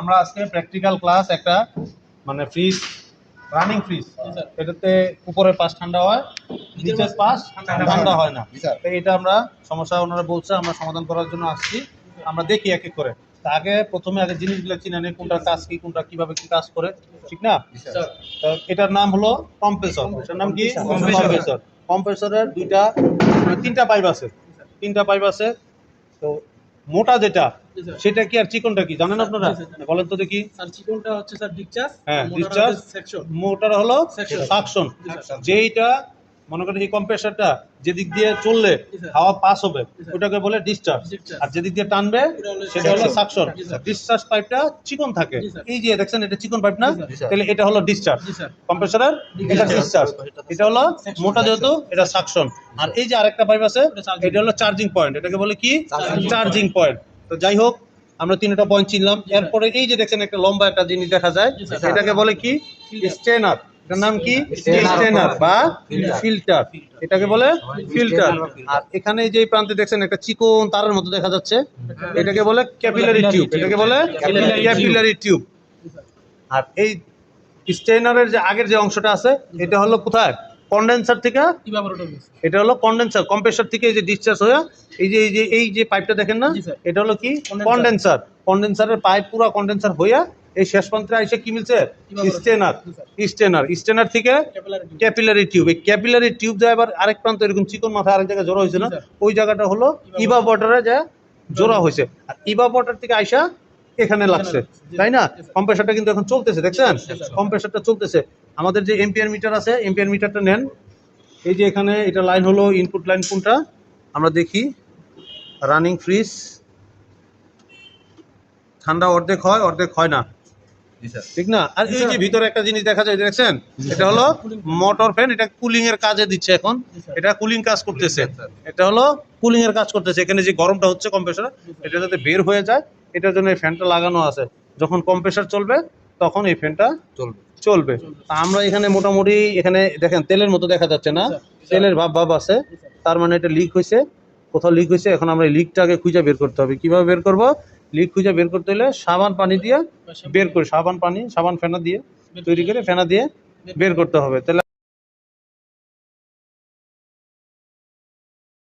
আমরা আজকে practical class একটা মানে ফ্রিজ রানিং ফ্রিজ এটাতে উপরে পাশ ঠান্ডা হয় নিচের পাশ ঠান্ডা হয় না। তো এটা আমরা সমস্যা ওনারা বলছে আমরা সমাধান করার জন্য আসছি। আমরা দেখি এক এক করে। তা প্রথমে আগে জিনিসগুলো চিনে নেই কোনটার কাজ কি, কোনটা কিভাবে কি কাজ করে, ঠিক না? তো এটার নাম হলো কম্প্রেসর। এটার নাম কি? কম্প্রেসর। কম্প্রেসরের তিনটা পাইপ আছে। তো মোটা যেটা সেটা কি আর চিকনটা কি জানেন আপনারা? বলেন তো দেখি। স্যার চিকনটা হচ্ছে স্যার ডিসচার্জ, হ্যাঁ, ডিসচার্জ, মোটার হলো সাকশন। যেইটা মনে করেন এই কম্প্রেসরটা যেদিক দিয়ে চললে হাওয়া পাস হবে ওটাকে বলে ডিসচার্জ, আর যেদিক দিয়ে টানবে সেটা হলো সাকশন। ডিসচার্জ পাইপটা চিকন থাকে, এই যে দেখছেন এটা চিকন পাইপ না, তাহলে এটা হলো ডিসচার্জ কম্প্রেসরের, এটা ডিসচার্জ। এটা হলো মোটা যেহেতু এটা সাকশন। আর এই যে আরেকটা পাইপ আছে এটা হলো চার্জিং পয়েন্ট, এটাকে বলে কি? Charging point. তো যাই হোক আমরা তিনটা পয়েন্ট চিনলাম। এরপরে এই যে দেখছেন একটা লম্বা একটা জিনিস দেখা যায়, এটাকে বলে কি? স্টেনার। এটার নাম কি? স্টেনার বা ফিল্টার, এটাকে বলে ফিল্টার। আর এখানে যে প্রান্তে দেখছেন একটা চিকন তারের মতো দেখা যাচ্ছে, এটাকে বলে ক্যাপিলারি টিউব, এটাকে বলে ক্যাপিলারি টিউব। আর এই স্টেনারের যে আগের যে অংশটা আছে এটা হলো কোথায়? কন্ডেন্সার থেকে, এটা হলো কন্ডেন্সার। কম্প্রেসর থেকে এই যে ডিসচার্জ হয়ে এই যে পাইপটা দেখেন না, এটা হলো কি? কন্ডেন্সার। কন্ডেন্সারের পাইপ পুরো কন্ডেন্সার হইয়া এই শেষ প্রান্তে এসে কি মিলছে? স্টেনার থেকে ক্যাপিলারি টিউব। এই ক্যাপিলারি টিউব যায় আবার আরেক প্রান্ত এরকম চিকন মাথায় আরেক জায়গায় জোড়া হয়েছে না, ওই জায়গাটা হলো ইভাপোরেটরে যা জোড়া হয়েছে। আর ইভাপোরেটর থেকে আইসা এখানে লাগছে, তাই না? কম্প্রেসরটা কিন্তু এখন চলতেছে, দেখছেন কম্প্রেসরটা চলতেছে। আমাদের যে এম্পিয়ার মিটার আছে, এম্পিয়ার মিটারটা নেন। এই যে এখানে এটা লাইন হলো ইনপুট লাইন কোনটা আমরা দেখি। রানিং ফ্রিজ ঠান্ডা অর্ধেক হয় না, ঠিক না? আর এই যে ভিতরে একটা জিনিস দেখা যায় দেখছেন, এটা হলো মোটর ফ্যান, এটা কুলিং এর কাজে দিচ্ছে। এখন এটা কুলিং কাজ করতেছে, এটা হলো কুলিং এর কাজ করতেছে। এখানে যে গরমটা হচ্ছে কম্প্রেসর, এটা যাতে বের হয়ে যায় এটার জন্য এই ফ্যানটা লাগানো আছে। যখন কম্প্রেসর চলবে তখন এই ফ্যানটা চলবে। আমরা এখানে মোটামুটি এখানে দেখেন তেলের মতো দেখা যাচ্ছে না, তেলের ভাব আছে, তার মানে এটা লিক হয়েছে, কোথাও লিক হয়েছে। এখন আমরা এই লিকটাকে খুঁজে বের করতে হবে। কিভাবে বের করব? লিক খুঁজে বের করতে হলে সাবান পানি দিয়ে বের করি, সাবান ফেনা দিয়ে তৈরি করে ফেনা দিয়ে বের করতে হবে। তাহলে